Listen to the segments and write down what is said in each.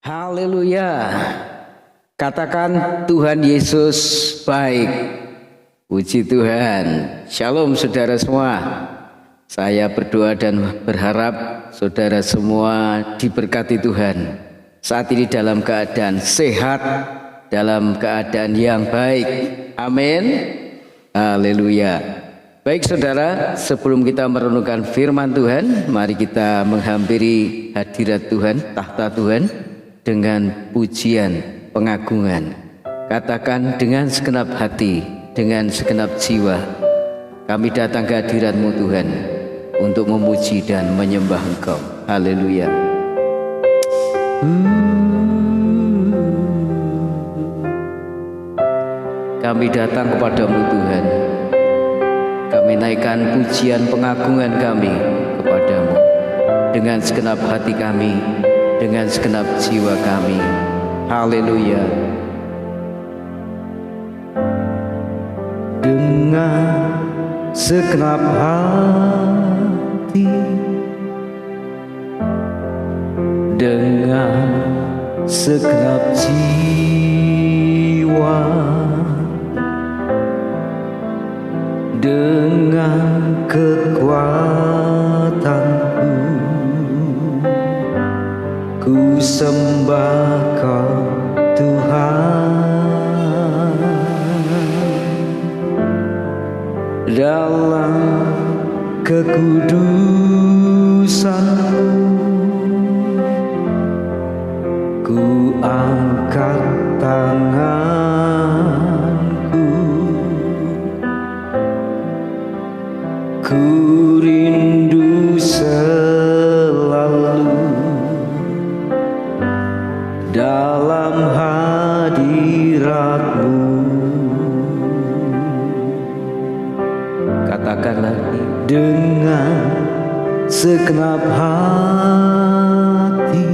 Haleluya. Katakan Tuhan Yesus baik. Puji Tuhan. Shalom saudara semua. Saya berdoa dan berharap saudara semua diberkati Tuhan. Saat ini dalam keadaan sehat, dalam keadaan yang baik. Amin. Haleluya. Baik saudara, sebelum kita merenungkan firman Tuhan, mari kita menghampiri hadirat Tuhan, tahta Tuhan dengan pujian pengagungan. Katakan dengan segenap hati, dengan segenap jiwa, kami datang ke hadirat-Mu Tuhan untuk memuji dan menyembah Engkau. Haleluya. Kami datang kepadamu Tuhan. Kami naikkan pujian pengagungan kami kepadamu dengan segenap hati kami, dengan segenap jiwa kami. Haleluya. Dengan segenap hati, dengan segenap jiwa, dengan kekuatanku, ku sembah Kau Tuhan. Dalam kekudusan-Mu ku angkat tanganku, ku rindu selalu dalam hadirat-Mu. Katakan lagi. Dengan segenap hati,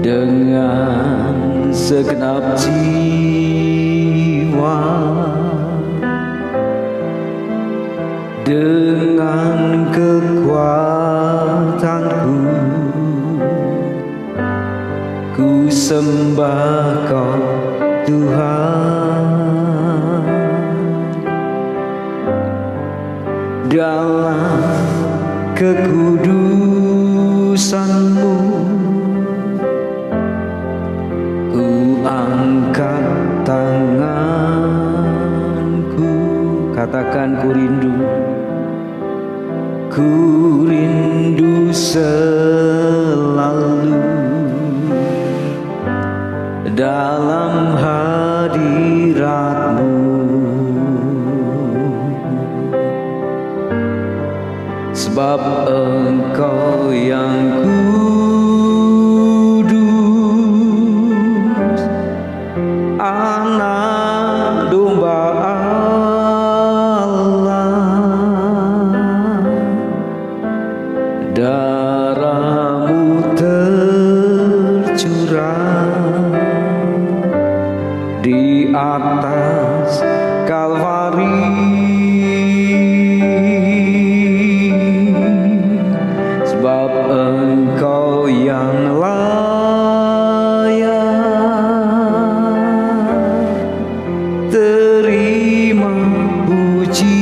dengan segenap jiwa, dengan kekuatanku, ku sembah Kau Tuhan. Dalam kekudusan-Mu ku angkat tanganku. Katakan ku rindu selalu dalam hadirat-Mu. Sebab Engkau yang kudus, Anak domba Allah, darah-Mu tercurah di atas Kalvari. Sebab Engkau yang layak terima pujian,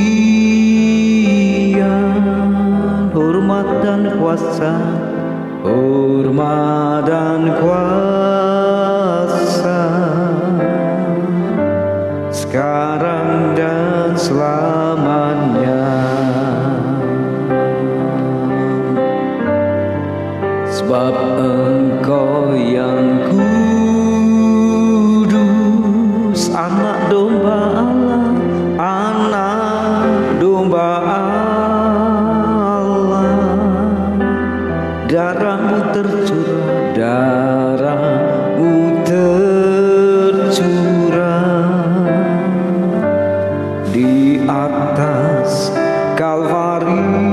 hormat dan kuasa, hormat dan kuasa, sekarang dan selamanya. Sebab Engkau yang kudus, Anak domba Allah, Anak domba Allah, darah-Mu tercurah, darah-Mu tercurah di atas Kalvari.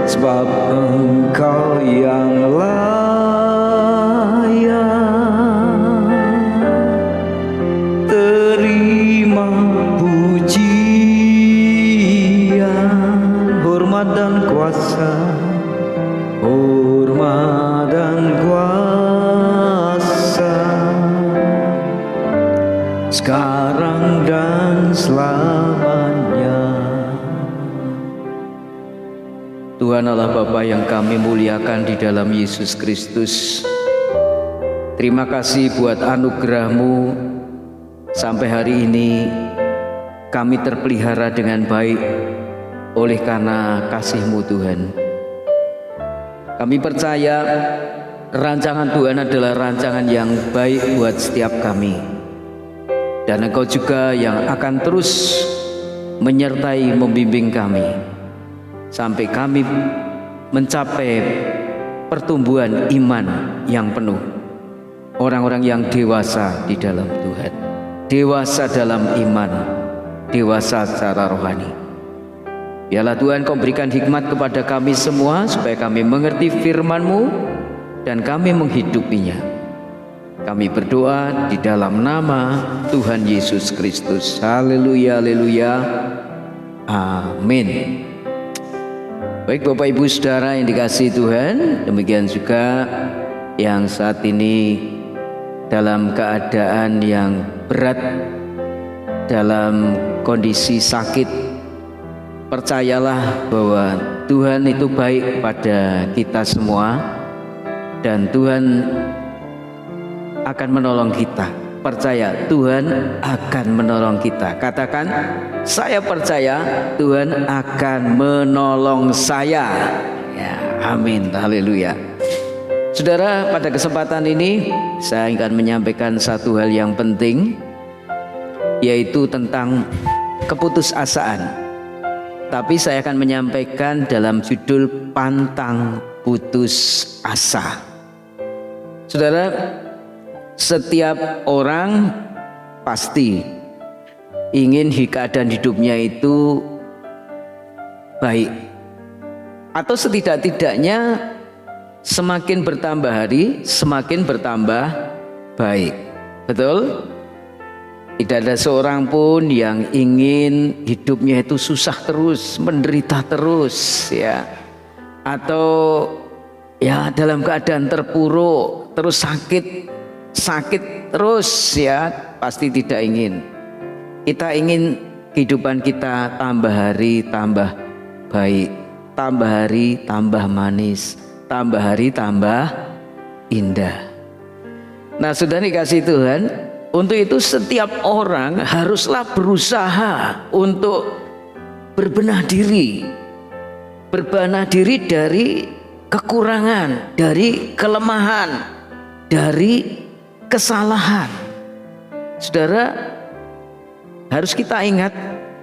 Sebab Engkau yang layak terima pujian, hormat kuasa, hormat dan kuasa, sekarang dan selamanya. Tuhan Allah Bapa yang kami muliakan di dalam Yesus Kristus, terima kasih buat anugerah-Mu. Sampai hari ini kami terpelihara dengan baik oleh karena kasih-Mu Tuhan. Kami percaya rancangan Tuhan adalah rancangan yang baik buat setiap kami, dan Engkau juga yang akan terus menyertai membimbing kami sampai kami mencapai pertumbuhan iman yang penuh, orang-orang yang dewasa di dalam Tuhan, dewasa dalam iman, dewasa secara rohani. Biarlah Tuhan Kau berikan hikmat kepada kami semua supaya kami mengerti firman-Mu dan kami menghidupinya. Kami berdoa di dalam nama Tuhan Yesus Kristus. Haleluya, haleluya, amin. Baik Bapak Ibu Saudara yang dikasihi Tuhan, demikian juga yang saat ini dalam keadaan yang berat, dalam kondisi sakit, percayalah bahwa Tuhan itu baik pada kita semua dan Tuhan akan menolong kita. Percaya Tuhan akan menolong kita. Katakan, saya percaya Tuhan akan menolong saya. Ya, amin, haleluya. Saudara, pada kesempatan ini saya akan menyampaikan satu hal yang penting, yaitu tentang keputusasaan. Tapi saya akan menyampaikan dalam judul pantang putus asa. Saudara, setiap orang pasti ingin keadaan hidupnya itu baik, atau setidak-tidaknya semakin bertambah hari semakin bertambah baik. Betul? Tidak ada seorang pun yang ingin hidupnya itu susah terus, menderita terus, ya, atau ya dalam keadaan terpuruk terus, sakit terus, ya, pasti tidak ingin. Kita ingin kehidupan kita tambah hari tambah baik, tambah hari tambah manis, tambah hari tambah indah. Nah, sudah dikasih Tuhan, untuk itu setiap orang haruslah berusaha untuk berbenah diri dari kekurangan, dari kelemahan, dari kesalahan. Saudara, harus kita ingat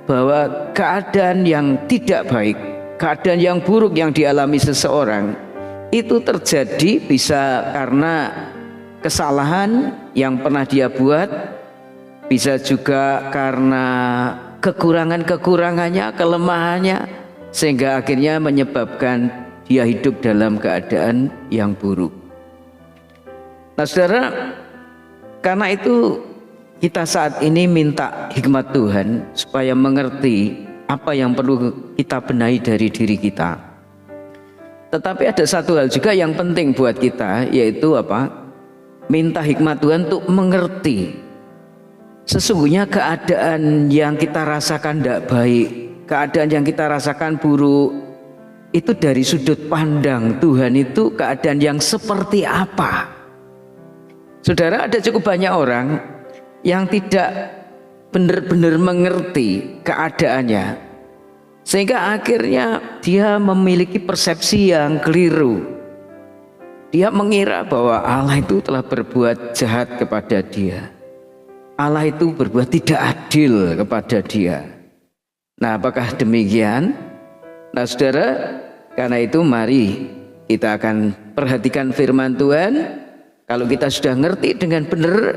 bahwa keadaan yang tidak baik, keadaan yang buruk yang dialami seseorang itu terjadi bisa karena kesalahan yang pernah dia buat, bisa juga karena kekurangannya, kelemahannya, sehingga akhirnya menyebabkan dia hidup dalam keadaan yang buruk. Nah, saudara, karena itu kita saat ini minta hikmat Tuhan supaya mengerti apa yang perlu kita benahi dari diri kita. Tetapi ada satu hal juga yang penting buat kita, yaitu apa? Minta hikmat Tuhan untuk mengerti sesungguhnya keadaan yang kita rasakan tidak baik, keadaan yang kita rasakan buruk, itu dari sudut pandang Tuhan itu keadaan yang seperti apa. Saudara, ada cukup banyak orang yang tidak benar-benar mengerti keadaannya, sehingga akhirnya dia memiliki persepsi yang keliru. Dia mengira bahwa Allah itu telah berbuat jahat kepada dia, Allah itu berbuat tidak adil kepada dia. Nah, apakah demikian? Nah, saudara, karena itu mari kita akan perhatikan firman Tuhan. Kalau kita sudah ngerti dengan benar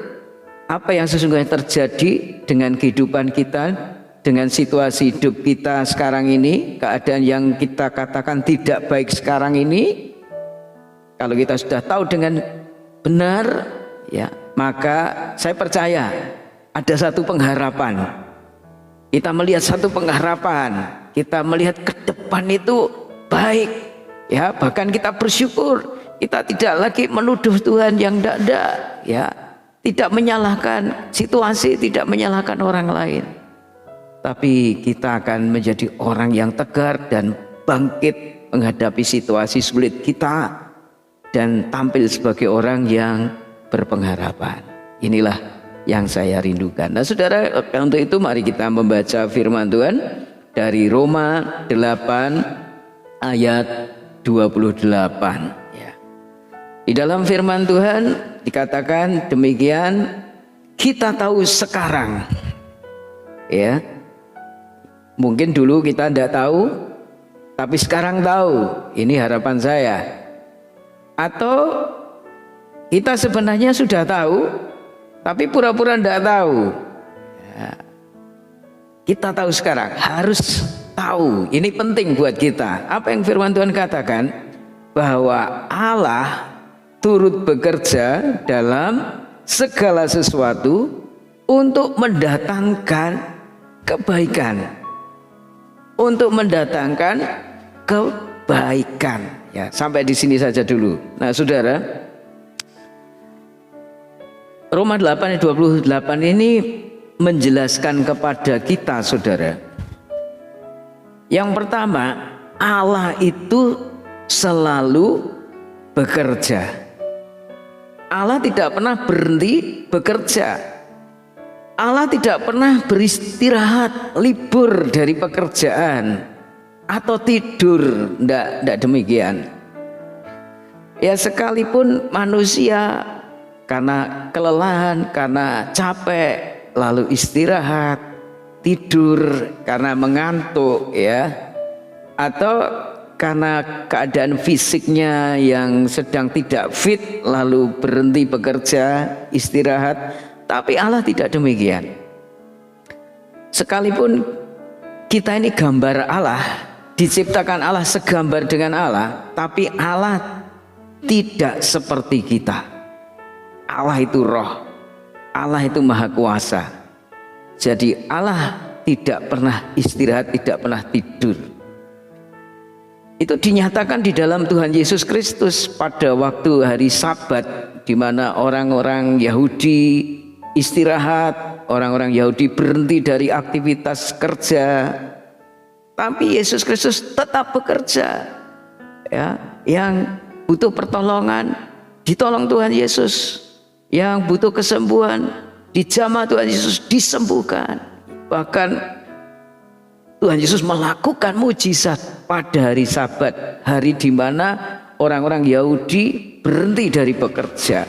apa yang sesungguhnya terjadi dengan kehidupan kita, dengan situasi hidup kita sekarang ini, keadaan yang kita katakan tidak baik sekarang ini, kalau kita sudah tahu dengan benar, ya, maka saya percaya ada satu pengharapan. Kita melihat satu pengharapan, kita melihat ke depan itu baik, ya bahkan kita bersyukur. Kita tidak lagi menuduh Tuhan yang tidak, ya tidak menyalahkan situasi, tidak menyalahkan orang lain. Tapi kita akan menjadi orang yang tegar dan bangkit menghadapi situasi sulit kita dan tampil sebagai orang yang berpengharapan. Inilah yang saya rindukan. Nah saudara, untuk itu mari kita membaca firman Tuhan dari Roma 8 ayat 28. Di dalam firman Tuhan dikatakan demikian, kita tahu sekarang, ya mungkin dulu kita tidak tahu, tapi sekarang tahu. Ini harapan saya. Atau kita sebenarnya sudah tahu, tapi pura-pura tidak tahu. Ya. Kita tahu sekarang, harus tahu. Ini penting buat kita. Apa yang firman Tuhan katakan? Bahwa Allah turut bekerja dalam segala sesuatu untuk mendatangkan kebaikan. Untuk mendatangkan kebaikan. Ya, sampai di sini saja dulu. Nah, saudara, Roma 8 ayat 28 ini menjelaskan kepada kita, saudara. Yang pertama, Allah itu selalu bekerja. Allah tidak pernah berhenti bekerja. Allah tidak pernah beristirahat, libur dari pekerjaan atau tidur. Tidak demikian. Ya sekalipun manusia karena kelelahan, karena capek, lalu istirahat, tidur karena mengantuk, ya, atau karena keadaan fisiknya yang sedang tidak fit lalu berhenti bekerja, istirahat. Tapi Allah tidak demikian. Sekalipun kita ini gambar Allah, diciptakan Allah segambar dengan Allah, tapi Allah tidak seperti kita. Allah itu roh, Allah itu maha kuasa. Jadi Allah tidak pernah istirahat, tidak pernah tidur. Itu dinyatakan di dalam Tuhan Yesus Kristus pada waktu hari Sabat, di mana orang-orang Yahudi istirahat, orang-orang Yahudi berhenti dari aktivitas kerja, tapi Yesus Kristus tetap bekerja. Ya, yang butuh pertolongan ditolong Tuhan Yesus, yang butuh kesembuhan dijamah Tuhan Yesus disembuhkan. Bahkan Tuhan Yesus melakukan mujizat pada hari Sabat, hari di mana orang-orang Yahudi berhenti dari bekerja.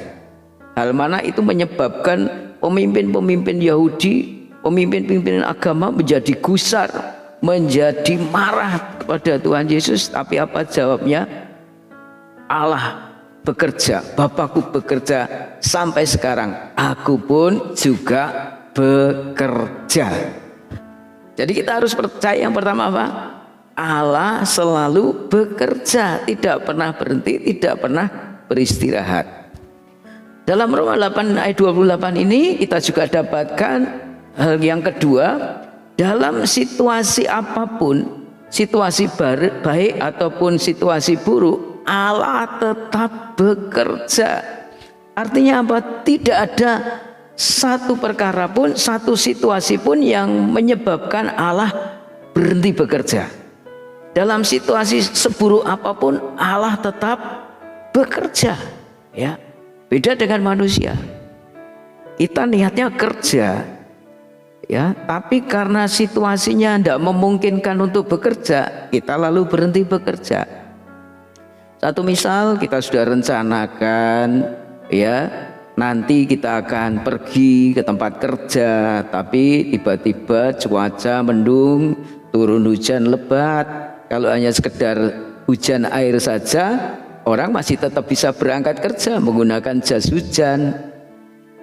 Hal mana itu menyebabkan pemimpin-pemimpin Yahudi, pemimpin-pemimpin agama menjadi gusar, menjadi marah kepada Tuhan Yesus. Tapi apa jawabnya? Allah bekerja, Bapakku bekerja sampai sekarang, aku pun juga bekerja. Jadi kita harus percaya yang pertama apa? Allah selalu bekerja, tidak pernah berhenti, tidak pernah beristirahat. Dalam Roma 8 ayat 28 ini kita juga dapatkan hal yang kedua, dalam situasi apapun, situasi baik ataupun situasi buruk, Allah tetap bekerja. Artinya apa? Tidak ada satu perkara pun, satu situasi pun yang menyebabkan Allah berhenti bekerja. Dalam situasi seburuk apapun Allah tetap bekerja, ya. Beda dengan manusia. Kita niatnya kerja, ya, tapi karena situasinya tidak memungkinkan untuk bekerja, kita lalu berhenti bekerja. Satu misal, kita sudah rencanakan, ya, nanti kita akan pergi ke tempat kerja, tapi tiba-tiba cuaca mendung, turun hujan lebat. Kalau hanya sekedar hujan air saja, orang masih tetap bisa berangkat kerja menggunakan jas hujan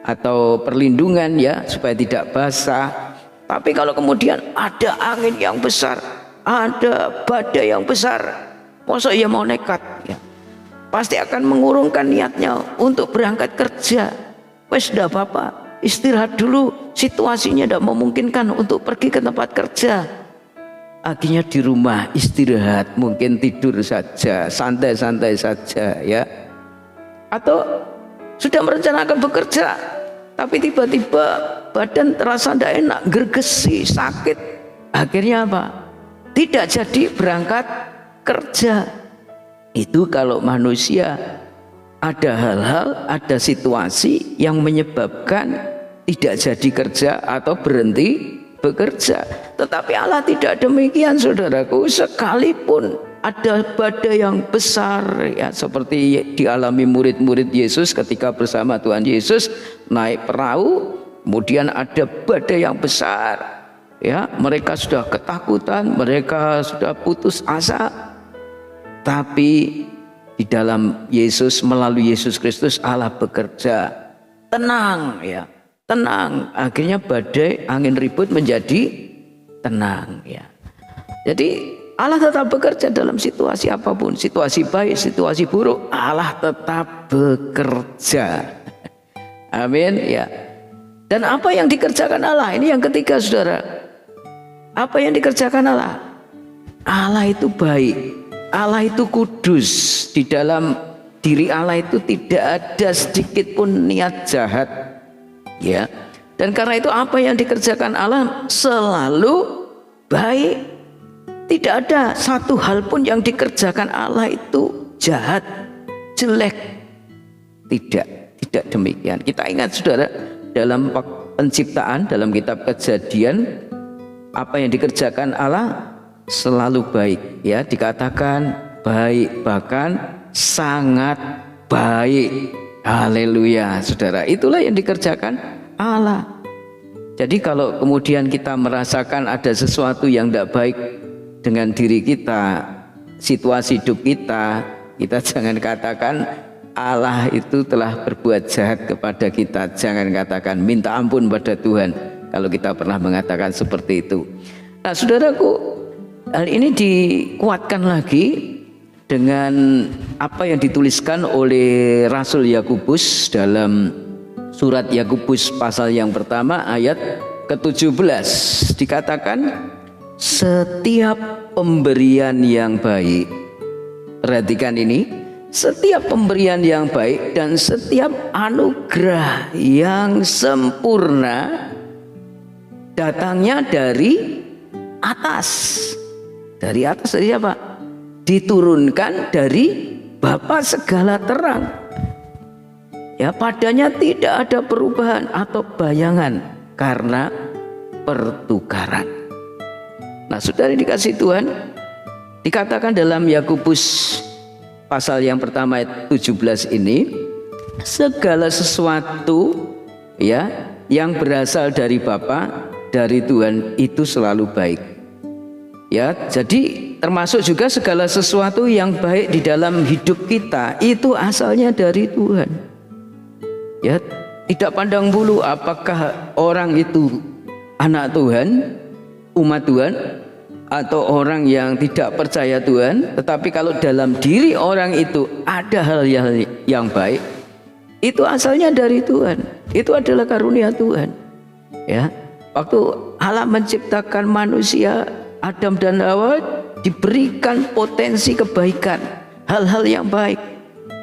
atau perlindungan, ya, supaya tidak basah. Tapi kalau kemudian ada angin yang besar, ada badai yang besar, masa ia mau nekat, ya? Pasti akan mengurungkan niatnya untuk berangkat kerja. Wes dah apa-apa, istirahat dulu, situasinya tidak memungkinkan untuk pergi ke tempat kerja. akhirnya di rumah istirahat, mungkin tidur saja, santai-santai saja ya. Atau sudah merencanakan bekerja, tapi tiba-tiba badan terasa tidak enak, gergesi, sakit. Akhirnya apa? Tidak jadi berangkat kerja. Itu kalau manusia ada hal-hal, ada situasi yang menyebabkan tidak jadi kerja atau berhenti bekerja. Tetapi Allah tidak demikian, saudaraku. Sekalipun ada badai yang besar ya, seperti dialami murid-murid Yesus ketika bersama Tuhan Yesus naik perahu, kemudian ada badai yang besar ya, mereka sudah ketakutan, mereka sudah putus asa. Tapi di dalam Yesus, melalui Yesus Kristus, Allah bekerja. Tenang ya, tenang. Akhirnya badai, angin ribut menjadi tenang ya. Jadi Allah tetap bekerja dalam situasi apapun, situasi baik, situasi buruk, Allah tetap bekerja. Amin ya. Dan apa yang dikerjakan Allah? Ini yang ketiga, saudara. Apa yang dikerjakan Allah? Allah itu baik. Allah itu kudus. Di dalam diri Allah itu tidak ada sedikit pun niat jahat ya. Dan karena itu apa yang dikerjakan Allah selalu baik. Tidak ada satu hal pun yang dikerjakan Allah itu jahat, jelek. Tidak demikian. Kita ingat, saudara, dalam penciptaan, dalam kitab Kejadian, apa yang dikerjakan Allah selalu baik ya, dikatakan baik, bahkan sangat baik. Haleluya, saudara. Itulah yang dikerjakan Allah. Jadi kalau kemudian kita merasakan ada sesuatu yang tidak baik dengan diri kita, situasi hidup kita, kita jangan katakan Allah itu telah berbuat jahat kepada kita. Jangan katakan, minta ampun pada Tuhan kalau kita pernah mengatakan seperti itu. Nah, saudaraku, hal ini dikuatkan lagi dengan apa yang dituliskan oleh Rasul Yakobus dalam surat Yakobus pasal yang pertama ayat ke-17. Dikatakan, setiap pemberian yang baik, perhatikan ini, setiap pemberian yang baik dan setiap anugerah yang sempurna datangnya dari atas. Dari atas, dari siapa? Diturunkan dari Bapa segala terang. Ya, padanya tidak ada perubahan atau bayangan karena pertukaran. Nah, saudara dikasih Tuhan, dikatakan dalam Yakobus pasal yang pertama ayat 17 ini, segala sesuatu ya yang berasal dari Bapa, dari Tuhan itu selalu baik. Ya, jadi termasuk juga segala sesuatu yang baik di dalam hidup kita itu asalnya dari Tuhan. Ya, tidak pandang bulu apakah orang itu anak Tuhan, umat Tuhan, atau orang yang tidak percaya Tuhan, tetapi kalau dalam diri orang itu ada hal yang baik, itu asalnya dari Tuhan. Itu adalah karunia Tuhan. Ya, waktu Allah menciptakan manusia, Adam dan Hawa, diberikan potensi kebaikan, hal-hal yang baik,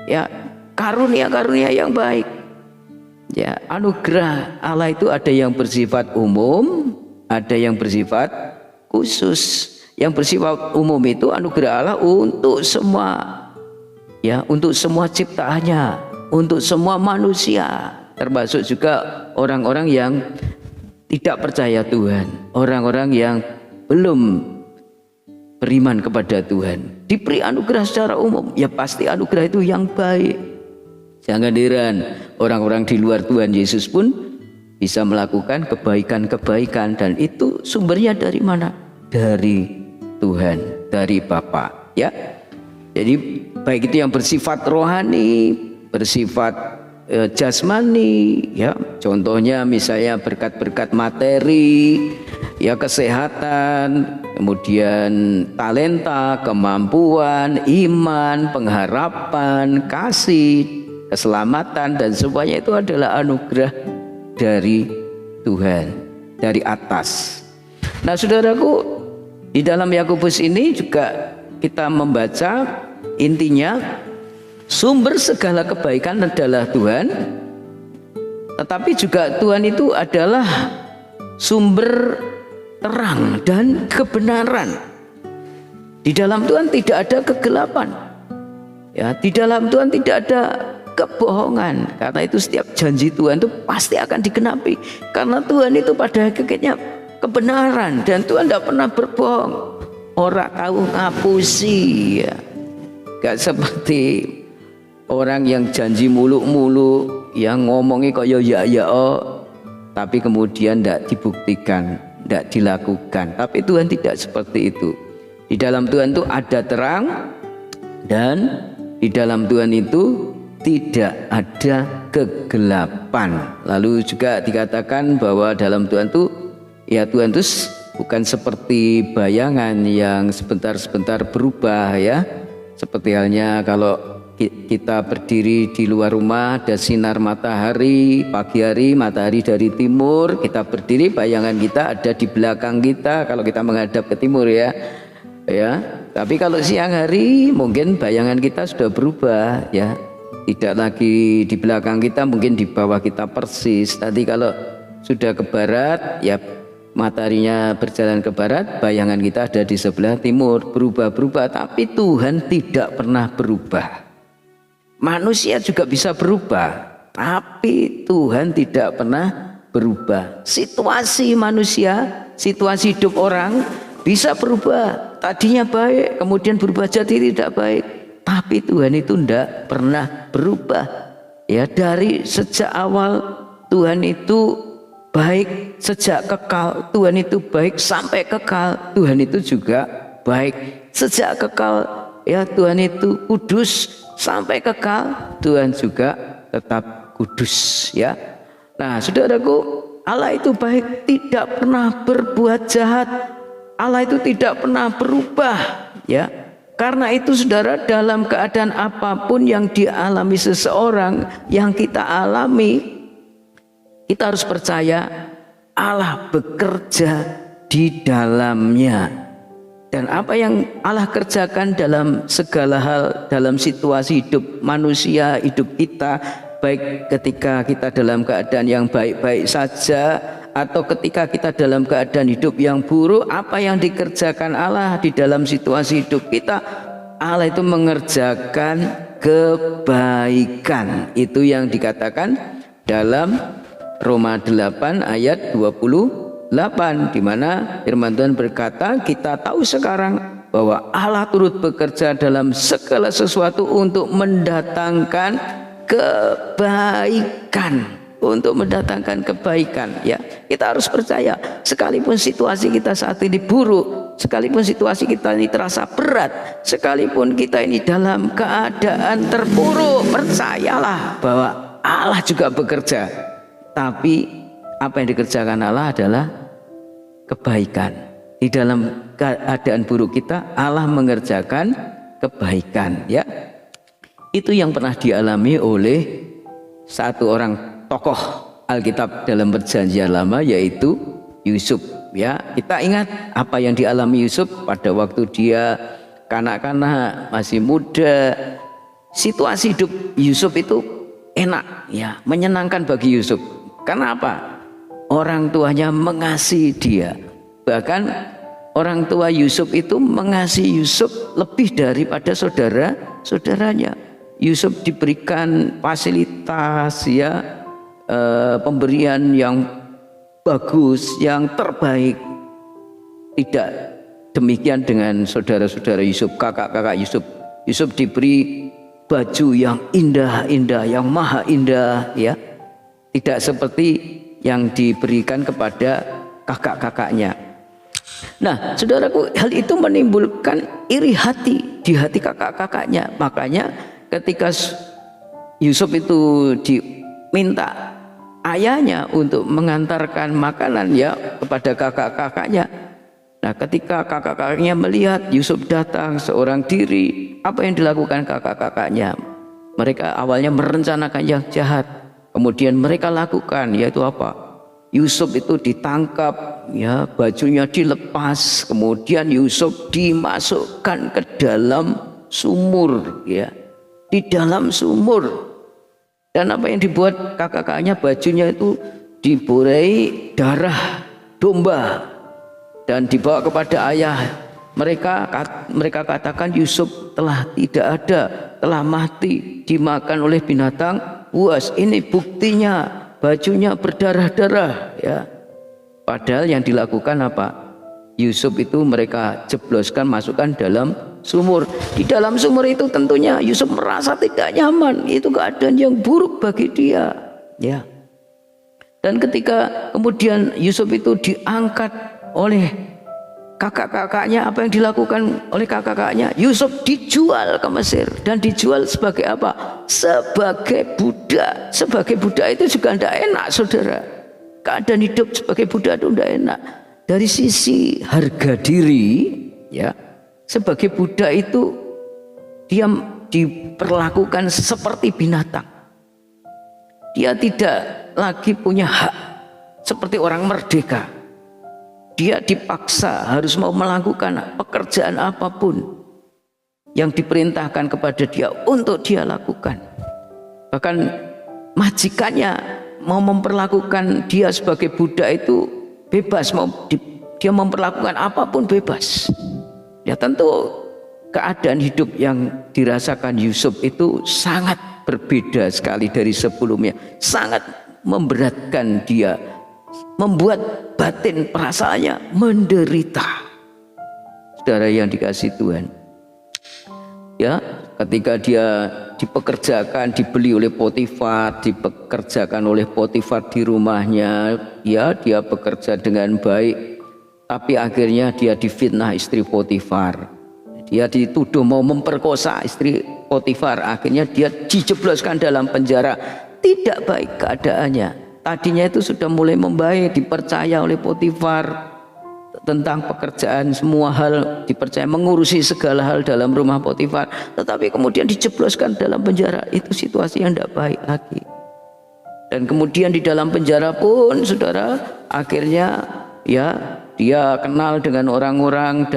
ya, karunia-karunia yang baik. Ya, anugerah Allah itu ada yang bersifat umum, ada yang bersifat khusus. Yang bersifat umum itu anugerah Allah untuk semua, ya, untuk semua ciptaannya, untuk semua manusia, termasuk juga orang-orang yang tidak percaya Tuhan, orang-orang yang belum beriman kepada Tuhan. Diberi anugerah secara umum, ya pasti anugerah itu yang baik. Jangan heran orang-orang di luar Tuhan Yesus pun bisa melakukan kebaikan-kebaikan, dan itu sumbernya dari mana? Dari Tuhan, dari Bapa, ya. Jadi baik itu yang bersifat rohani, bersifat jasmani, ya. Contohnya misalnya berkat-berkat materi, ya, kesehatan, kemudian talenta, kemampuan, iman, pengharapan, kasih, keselamatan, dan semuanya itu adalah anugerah dari Tuhan, dari atas. Nah, saudaraku, Di dalam Yakobus ini juga kita membaca intinya sumber segala kebaikan adalah Tuhan, tetapi juga Tuhan itu adalah sumber terang dan kebenaran. Di dalam Tuhan tidak ada kegelapan. Ya, di dalam Tuhan tidak ada kebohongan. Karena itu setiap janji Tuhan itu pasti akan digenapi. Karena Tuhan itu pada hakikatnya kebenaran dan Tuhan tidak pernah berbohong. Orang tahu ngapusi ya. Gak seperti orang yang janji muluk-muluk, yang ngomongnya kok ya oh, tapi kemudian tidak dibuktikan, tidak dilakukan. Tapi Tuhan tidak seperti itu. Di dalam Tuhan itu ada terang, dan di dalam Tuhan itu tidak ada kegelapan. Lalu juga dikatakan bahwa dalam Tuhan itu, ya Tuhan itu bukan seperti bayangan yang sebentar-sebentar berubah ya. Seperti halnya kalau kita berdiri di luar rumah, ada sinar matahari, pagi hari matahari dari timur, kita berdiri, bayangan kita ada di belakang kita kalau kita menghadap ke timur ya. Tapi kalau siang hari mungkin bayangan kita sudah berubah ya. Tidak lagi di belakang kita, mungkin di bawah kita persis. Tadi kalau sudah ke barat, ya mataharinya berjalan ke barat, bayangan kita ada di sebelah timur, berubah-berubah. Tapi Tuhan tidak pernah berubah. Manusia juga bisa berubah, tapi Tuhan tidak pernah berubah. Situasi manusia, situasi hidup orang bisa berubah. Tadinya baik, kemudian berubah jadi tidak baik. Tapi Tuhan itu tidak pernah berubah. Ya, dari sejak awal Tuhan itu baik, sejak kekal Tuhan itu baik sampai kekal. Tuhan itu juga baik sejak kekal. Ya, Tuhan itu kudus sampai kekal. Tuhan juga tetap kudus ya. Nah, saudaraku, Allah itu baik, tidak pernah berbuat jahat. Allah itu tidak pernah berubah ya. Karena itu saudara, dalam keadaan apapun yang dialami seseorang, yang kita alami, kita harus percaya Allah bekerja di dalamnya. Dan apa yang Allah kerjakan dalam segala hal, dalam situasi hidup manusia, hidup kita, baik ketika kita dalam keadaan yang baik-baik saja, atau ketika kita dalam keadaan hidup yang buruk, apa yang dikerjakan Allah di dalam situasi hidup kita, Allah itu mengerjakan kebaikan. Itu yang dikatakan dalam Roma 8 ayat 28, di mana firman Tuhan berkata, kita tahu sekarang bahwa Allah turut bekerja dalam segala sesuatu untuk mendatangkan kebaikan. Untuk mendatangkan kebaikan ya. Kita harus percaya, sekalipun situasi kita saat ini buruk, sekalipun situasi kita ini terasa berat, sekalipun kita ini dalam keadaan terpuruk, percayalah bahwa Allah juga bekerja. Tapi apa yang dikerjakan Allah adalah kebaikan. Di dalam keadaan buruk kita, Allah mengerjakan kebaikan ya. Itu yang pernah dialami oleh satu orang tokoh Alkitab dalam Perjanjian Lama, yaitu Yusuf ya. Kita ingat apa yang dialami Yusuf pada waktu dia kanak-kanak, masih muda. Situasi hidup Yusuf itu enak ya, menyenangkan bagi Yusuf. Kenapa? Orang tuanya mengasihi dia. Bahkan orang tua Yusuf itu mengasihi Yusuf lebih daripada saudara-saudaranya. Yusuf diberikan fasilitas ya, pemberian yang bagus, yang terbaik. Tidak demikian dengan saudara-saudara Yusuf, kakak-kakak Yusuf. Yusuf diberi baju yang indah-indah, yang maha indah ya. Tidak seperti yang diberikan kepada kakak-kakaknya. Nah, saudaraku, hal itu menimbulkan iri hati di hati kakak-kakaknya. Makanya ketika Yusuf itu diminta ayahnya untuk mengantarkan makanan ya kepada kakak-kakaknya. Nah, ketika kakak-kakaknya melihat Yusuf datang seorang diri, apa yang dilakukan kakak-kakaknya? Mereka awalnya merencanakan yang jahat, kemudian mereka lakukan, yaitu apa? Yusuf itu ditangkap, ya, bajunya dilepas, kemudian Yusuf dimasukkan ke dalam sumur, ya, di dalam sumur. Dan apa yang dibuat kakak-kakaknya, bajunya itu diborai darah domba dan dibawa kepada ayah. Mereka katakan Yusuf telah tidak ada, telah mati, dimakan oleh binatang buas. Ini buktinya, bajunya berdarah-darah, ya. Padahal yang dilakukan apa? Yusuf itu mereka jebloskan, masukkan dalam sumur. Di dalam sumur itu tentunya Yusuf merasa tidak nyaman. Itu keadaan yang buruk bagi dia, ya. Dan ketika kemudian Yusuf itu diangkat oleh kakak-kakaknya, apa yang dilakukan oleh kakak-kakaknya? Yusuf dijual ke Mesir. Dan dijual sebagai apa? Sebagai budak. Sebagai budak itu juga tidak enak, saudara. Keadaan hidup sebagai budak itu tidak enak. Dari sisi harga diri, ya, sebagai budak itu dia diperlakukan seperti binatang. Dia tidak lagi punya hak seperti orang merdeka. Dia dipaksa harus mau melakukan pekerjaan apapun yang diperintahkan kepada dia untuk dia lakukan. Bahkan majikannya mau memperlakukan dia sebagai budak itu bebas, dia memperlakukan apapun bebas. Ya, tentu keadaan hidup yang dirasakan Yusuf itu sangat berbeda sekali dari sebelumnya, sangat memberatkan dia, membuat batin perasaannya menderita. Saudara yang dikasihi Tuhan, ya, ketika dia dipekerjakan, dibeli oleh Potifar, dipekerjakan oleh Potifar di rumahnya, ya, dia bekerja dengan baik, tapi akhirnya dia difitnah istri Potifar. Dia dituduh mau memperkosa istri Potifar, akhirnya dia dijebloskan dalam penjara. Tidak baik keadaannya. Tadinya itu sudah mulai membaik, dipercaya oleh Potifar tentang pekerjaan, semua hal dipercaya, mengurusi segala hal dalam rumah Potifar. Tetapi kemudian dijebloskan dalam penjara, itu situasi yang tidak baik lagi. Dan kemudian di dalam penjara pun, saudara, akhirnya ya dia kenal dengan orang-orang,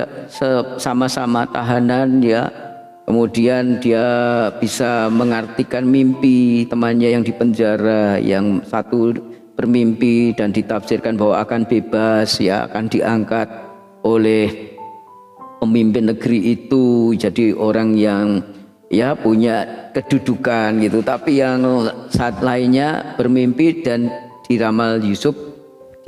sama-sama tahanan, ya. Kemudian dia bisa mengartikan mimpi temannya yang di penjara. Yang satu bermimpi dan ditafsirkan bahwa akan bebas, ya, akan diangkat oleh pemimpin negeri itu jadi orang yang, ya, punya kedudukan gitu. Tapi yang saat lainnya bermimpi dan diramal Yusuf,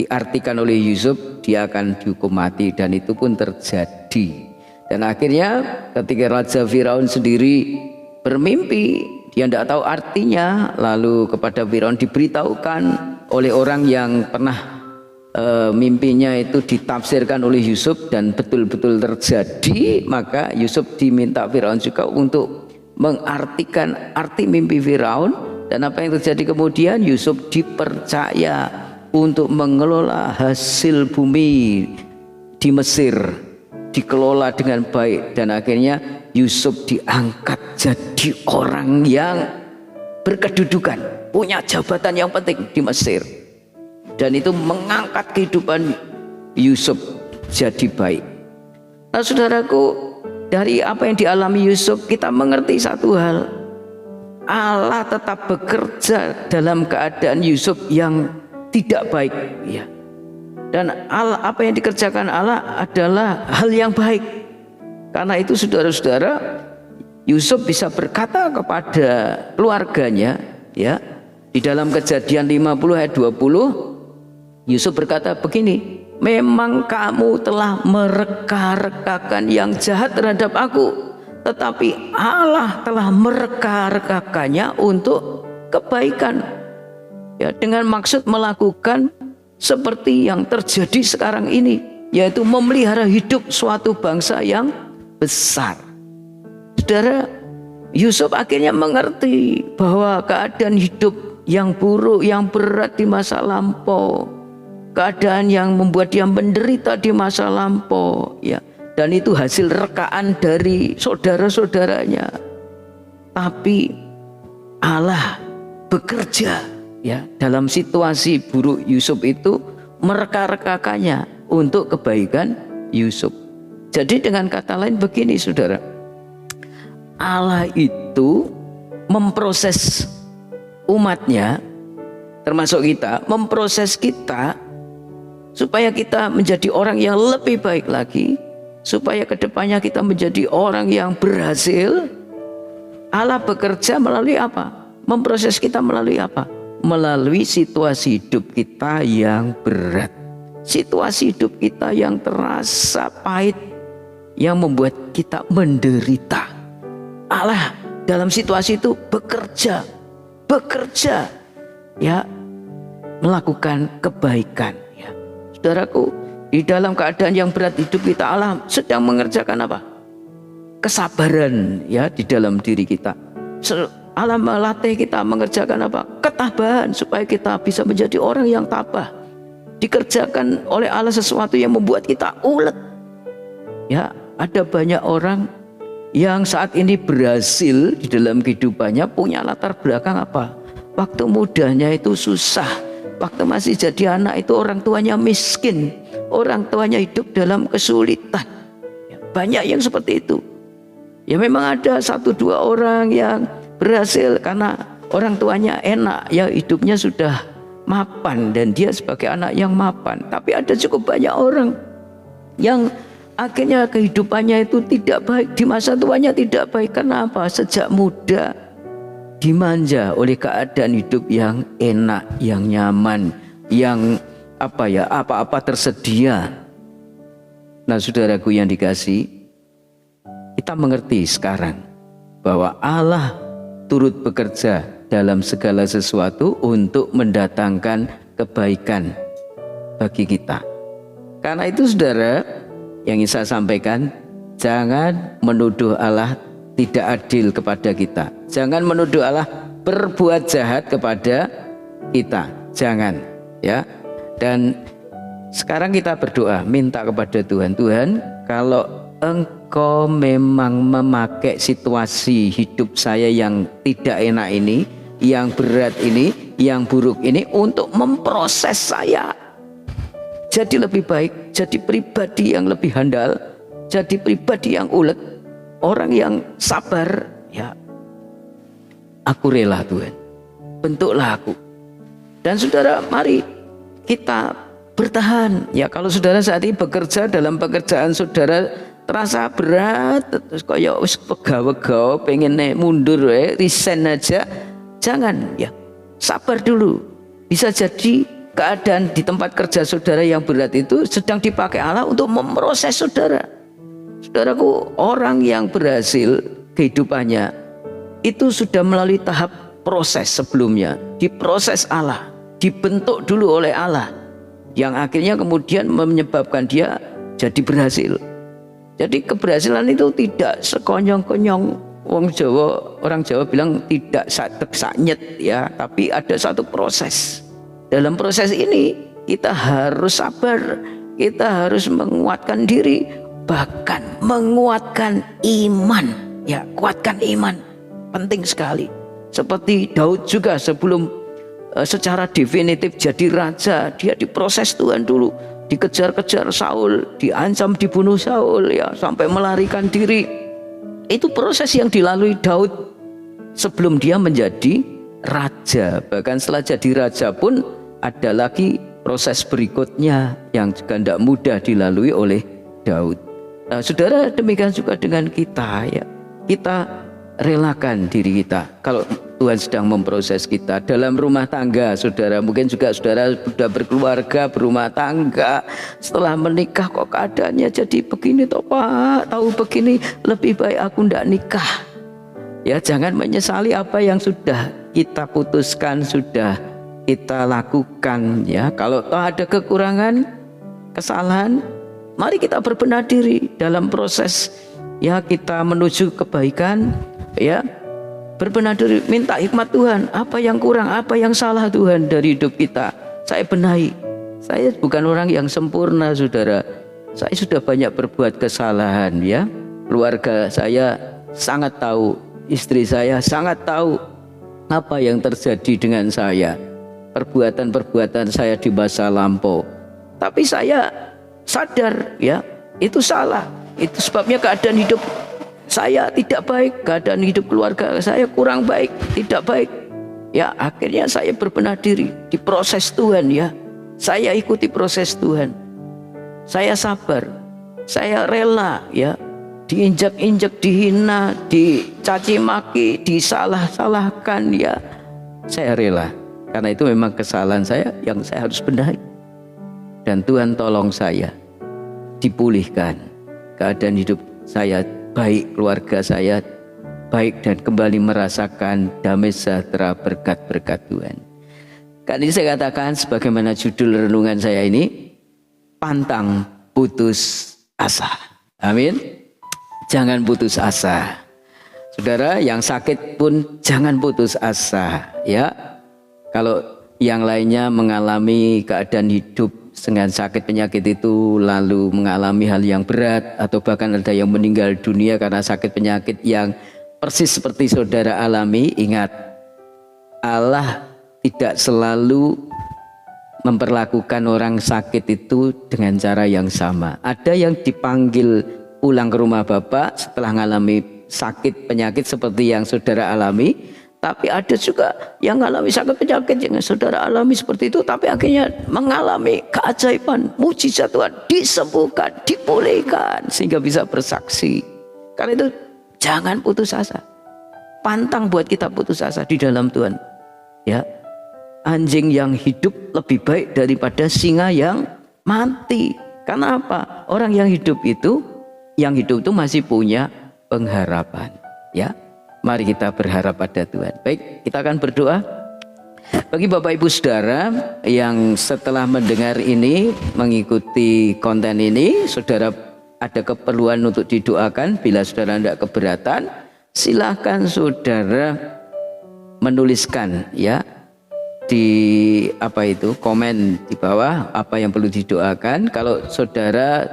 diartikan oleh Yusuf, dia akan dihukum mati, dan itu pun terjadi. Dan akhirnya ketika Raja Firaun sendiri bermimpi, dia tidak tahu artinya, lalu kepada Firaun diberitahukan oleh orang yang pernah mimpinya itu ditafsirkan oleh Yusuf dan betul-betul terjadi. Maka Yusuf diminta Firaun juga untuk mengartikan arti mimpi Firaun. Dan apa yang terjadi kemudian? Yusuf dipercaya untuk mengelola hasil bumi di Mesir, dikelola dengan baik, dan akhirnya Yusuf diangkat jadi orang yang berkedudukan, punya jabatan yang penting di Mesir, dan itu mengangkat kehidupan Yusuf jadi baik. Nah, saudaraku, dari apa yang dialami Yusuf kita mengerti satu hal: Allah tetap bekerja dalam keadaan Yusuf yang tidak baik, ya. Dan Allah, apa yang dikerjakan Allah adalah hal yang baik. Karena itu saudara-saudara, Yusuf bisa berkata kepada keluarganya, ya, di dalam Kejadian 50 ayat 20, Yusuf berkata begini, memang kamu telah mereka-rekakan yang jahat terhadap aku, tetapi Allah telah mereka-rekakannya untuk kebaikan, ya, dengan maksud melakukan seperti yang terjadi sekarang ini, yaitu memelihara hidup suatu bangsa yang besar. Saudara, Yusuf akhirnya mengerti bahwa keadaan hidup yang buruk, yang berat di masa lampau, keadaan yang membuat dia menderita di masa lampau, ya, dan itu hasil rekaan dari saudara-saudaranya. Tapi Allah bekerja, ya dalam situasi buruk Yusuf itu mereka-rekakannya untuk kebaikan Yusuf. Jadi dengan kata lain begini saudara, Allah itu memproses umatnya, termasuk kita, memproses kita supaya kita menjadi orang yang lebih baik lagi, supaya kedepannya kita menjadi orang yang berhasil. Allah bekerja melalui apa? Memproses kita melalui apa? Melalui situasi hidup kita yang berat, situasi hidup kita yang terasa pahit, yang membuat kita menderita. Allah dalam situasi itu bekerja ya, melakukan kebaikan ya. Saudaraku, di dalam keadaan yang berat hidup kita, Allah sedang mengerjakan apa? Kesabaran ya di dalam diri kita. Allah melatih kita mengerjakan apa? Ketabahan, supaya kita bisa menjadi orang yang tabah. Dikerjakan oleh Allah sesuatu yang membuat kita ulet. Ya, ada banyak orang yang saat ini berhasil di dalam kehidupannya, punya latar belakang apa? Waktu mudanya itu susah, waktu masih jadi anak itu orang tuanya miskin, orang tuanya hidup dalam kesulitan. Ya, banyak yang seperti itu. Ya memang ada 1-2 orang yang berhasil karena orang tuanya enak, ya hidupnya sudah mapan dan dia sebagai anak yang mapan. Tapi ada cukup banyak orang yang akhirnya kehidupannya itu tidak baik, di masa tuanya tidak baik. Karena apa? Sejak muda dimanja oleh keadaan hidup yang enak, yang nyaman, yang apa-apa tersedia. Nah saudaraku yang dikasih, kita mengerti sekarang bahwa Allah turut bekerja dalam segala sesuatu untuk mendatangkan kebaikan bagi kita. Karena itu saudara, yang ingin saya sampaikan, jangan menuduh Allah tidak adil kepada kita. Jangan menuduh Allah berbuat jahat kepada kita. Jangan ya. Dan sekarang kita berdoa, minta kepada Tuhan, Tuhan, kalau Engkau memang memakai situasi hidup saya yang tidak enak ini, yang berat ini, yang buruk ini untuk memproses saya jadi lebih baik, jadi pribadi yang lebih handal, jadi pribadi yang ulet, orang yang sabar ya. Aku rela Tuhan, bentuklah aku. Dan saudara, mari kita bertahan ya. Kalau saudara saat ini bekerja, dalam pekerjaan saudara terasa berat, terus kayak wis pegawai pengen mundur resign aja, jangan ya, sabar dulu. Bisa jadi keadaan di tempat kerja saudara yang berat itu sedang dipakai Allah untuk memproses saudara. Saudaraku, orang yang berhasil kehidupannya itu sudah melalui tahap proses sebelumnya, diproses Allah, dibentuk dulu oleh Allah, yang akhirnya kemudian menyebabkan dia jadi berhasil. Jadi keberhasilan itu tidak sekonyong-konyong. Orang Jawa bilang tidak saknyet ya, tapi ada satu proses. Dalam proses ini kita harus sabar, kita harus menguatkan diri, bahkan menguatkan iman. Ya, kuatkan iman, penting sekali. Seperti Daud juga sebelum secara definitif jadi raja, dia diproses Tuhan dulu. Dikejar-kejar Saul, diancam dibunuh Saul ya, sampai melarikan diri. Itu proses yang dilalui Daud sebelum dia menjadi raja. Bahkan setelah jadi raja pun ada lagi proses berikutnya yang juga tidak mudah dilalui oleh Daud. Nah, saudara, demikian juga dengan kita ya. Kita relakan diri kita. Kalau Tuhan sedang memproses kita dalam rumah tangga, saudara, mungkin juga saudara sudah berkeluarga, berumah tangga, setelah menikah kok keadaannya jadi begini toh Pak, tahu begini, lebih baik aku tidak nikah. Ya, jangan menyesali apa yang sudah kita putuskan, sudah kita lakukan ya. Kalau toh ada kekurangan, kesalahan, mari kita berbenah diri dalam proses ya kita menuju kebaikan ya. Berbenah diri, minta hikmat Tuhan, apa yang kurang, apa yang salah Tuhan dari hidup kita, saya benahi. Saya bukan orang yang sempurna saudara, saya sudah banyak berbuat kesalahan ya. Keluarga saya sangat tahu, istri saya sangat tahu apa yang terjadi dengan saya. perbuatan-perbuatan saya di masa lampau. Tapi saya sadar ya, itu salah. Itu sebabnya keadaan hidup saya tidak baik, keadaan hidup keluarga saya kurang baik, tidak baik. Ya, akhirnya saya berbenah diri, diproses Tuhan ya. Saya ikuti proses Tuhan. Saya sabar, saya rela ya. Diinjak-injak, dihina, dicaci maki, disalah-salahkan ya. Saya rela. Karena itu memang kesalahan saya yang saya harus benahi. Dan Tuhan tolong saya dipulihkan keadaan hidup saya baik, keluarga saya baik, dan kembali merasakan damai sejahtera berkat-berkat Tuhan. Kali ini saya katakan sebagaimana judul renungan saya ini, pantang putus asa. Amin. Jangan putus asa. Saudara yang sakit pun jangan putus asa ya. Kalau yang lainnya mengalami keadaan hidup dengan sakit penyakit itu, lalu mengalami hal yang berat, atau bahkan ada yang meninggal dunia karena sakit penyakit yang persis seperti saudara alami, ingat, Allah tidak selalu memperlakukan orang sakit itu dengan cara yang sama. Ada yang dipanggil pulang ke rumah Bapak setelah mengalami sakit penyakit seperti yang saudara alami, tapi ada juga yang mengalami sakit penyakit yang saudara alami seperti itu, tapi akhirnya mengalami keajaiban, mujizat Tuhan, disembuhkan, dipulihkan, sehingga bisa bersaksi. Karena itu jangan putus asa. Pantang buat kita putus asa di dalam Tuhan. Ya, anjing yang hidup lebih baik daripada singa yang mati. Karena apa? Orang yang hidup itu masih punya pengharapan. Ya, mari kita berharap pada Tuhan. Baik, kita akan berdoa. Bagi Bapak Ibu Saudara yang setelah mendengar ini, mengikuti konten ini, saudara ada keperluan untuk didoakan. Bila saudara tidak keberatan, silahkan saudara menuliskan ya di komen di bawah apa yang perlu didoakan. Kalau saudara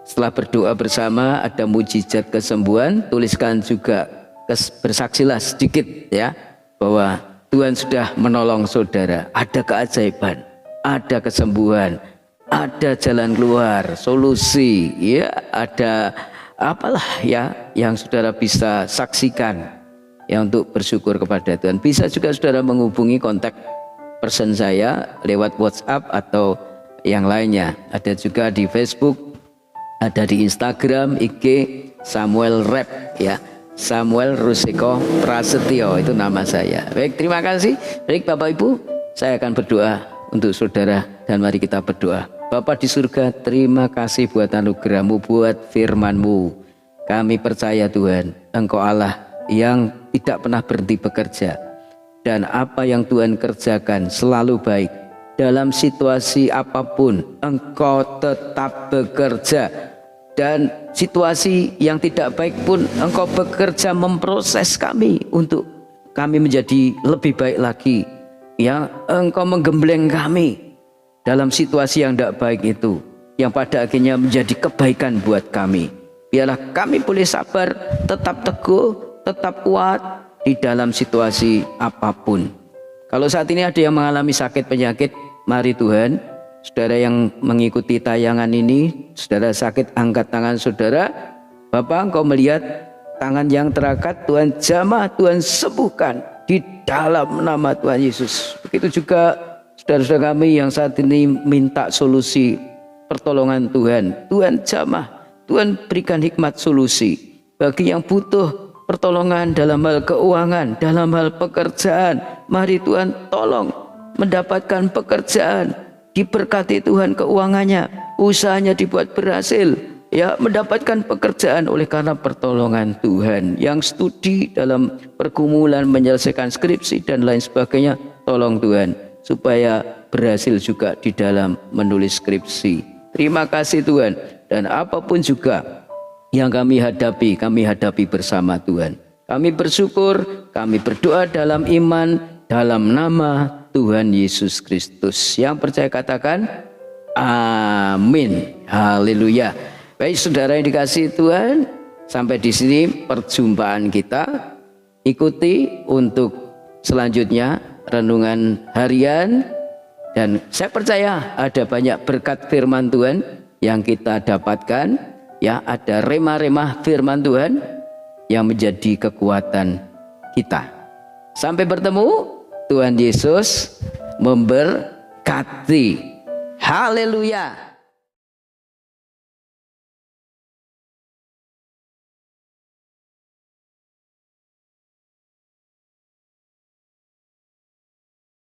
setelah berdoa bersama ada mujizat kesembuhan, tuliskan juga, bersaksilah sedikit ya, bahwa Tuhan sudah menolong saudara, ada keajaiban, ada kesembuhan, ada jalan keluar, solusi ya, ada apalah ya yang saudara bisa saksikan ya untuk bersyukur kepada Tuhan. Bisa juga saudara menghubungi kontak person saya lewat WhatsApp atau yang lainnya. Ada juga di Facebook, ada di Instagram, IG Samuel Rep ya, Samuel Rusiko Prasetyo, itu nama saya. Baik, terima kasih. Baik Bapak Ibu, saya akan berdoa untuk saudara, dan mari kita berdoa. Bapa di surga, terima kasih buat anugerah-Mu, buat firman-Mu. Kami percaya Tuhan, Engkau Allah yang tidak pernah berhenti bekerja, dan apa yang Tuhan kerjakan selalu baik. Dalam situasi apapun Engkau tetap bekerja, dan situasi yang tidak baik pun Engkau bekerja memproses kami untuk kami menjadi lebih baik lagi ya. Engkau menggembleng kami dalam situasi yang tidak baik itu, yang pada akhirnya menjadi kebaikan buat kami. Biarlah kami boleh sabar, tetap teguh, tetap kuat di dalam situasi apapun. Kalau saat ini ada yang mengalami sakit penyakit, mari Tuhan, saudara yang mengikuti tayangan ini, saudara sakit, angkat tangan saudara. Bapak, Engkau melihat tangan yang terangkat, Tuhan jamah, Tuhan sembuhkan di dalam nama Tuhan Yesus. Begitu juga saudara-saudara kami yang saat ini minta solusi pertolongan Tuhan, Tuhan jamah, Tuhan berikan hikmat solusi. Bagi yang butuh pertolongan dalam hal keuangan, dalam hal pekerjaan, mari Tuhan tolong mendapatkan pekerjaan, diberkati Tuhan keuangannya, usahanya dibuat berhasil ya, mendapatkan pekerjaan oleh karena pertolongan Tuhan. Yang studi dalam pergumulan menyelesaikan skripsi dan lain sebagainya, tolong Tuhan supaya berhasil juga di dalam menulis skripsi. Terima kasih Tuhan. Dan apapun juga yang kami hadapi bersama Tuhan. Kami bersyukur, kami berdoa dalam iman, dalam nama Tuhan Yesus Kristus. Yang percaya katakan amin. Haleluya. Baik saudara yang dikasihi Tuhan, sampai di sini perjumpaan kita. Ikuti untuk selanjutnya renungan harian Dan saya percaya ada banyak berkat firman Tuhan yang kita dapatkan, ya, ada remah-remah firman Tuhan yang menjadi kekuatan kita. Sampai bertemu, Tuhan Yesus memberkati. Haleluya.